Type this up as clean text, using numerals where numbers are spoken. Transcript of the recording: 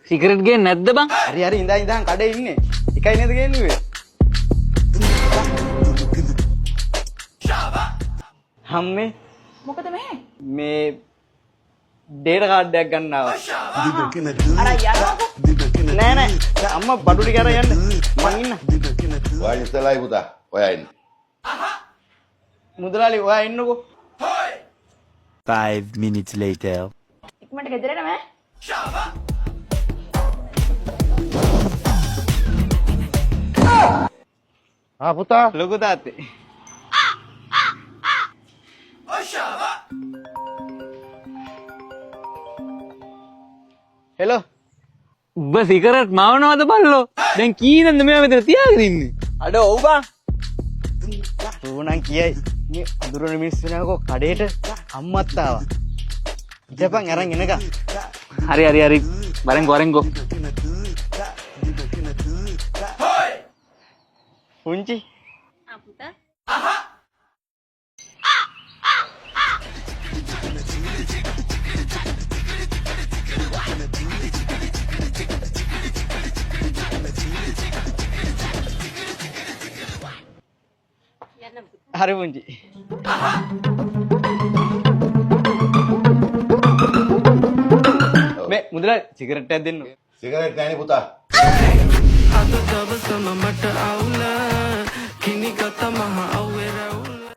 Cigarette ගේන්නේ නැද්ද බං? හරි හරි ඉඳන් කඩේ ඉන්නේ. එකයි නේද ගේන්නේ? හම්මේ මොකද මෙහෙ? මේ ඩේටා කාඩ් එකක් ගන්න ආවා. අර යන්නකො. නෑ අම්මා බඩු ටික අරන් යන්න. මං ඉන්න. ඔයා ඉස්සලායි පුතා. ඔයා ඉන්න. මුදලාලි ඔයා ඉන්නකෝ. 5 minutes later. ඉක්මනට ගෙදර එන්න මෑ. පුතා ලොකු තාත්තේ. හෙලෝ උඹ සිගරට් මවනවද බල්ලෝ? දැන් කීනන්ද මෙයා මෙතන තියාගෙන ඉන්නේ? අඩ ඔව් බං. ඌනම් කියයි මේ අඳුරන මිනිස්සු නෑකෝ කඩේට අම්මත් ආවා. ඉතපන් අරන් එනකම්. හරි. වරෙන්ගෝ. පුංචි පුතා. හරි පුංචි. මේ මුදලාලි සිගරට් එකක් දෙන්න. සිගරට් නෑනේ පුතා. අද දවසම මට අවුල කිනි ගත මහ අවුල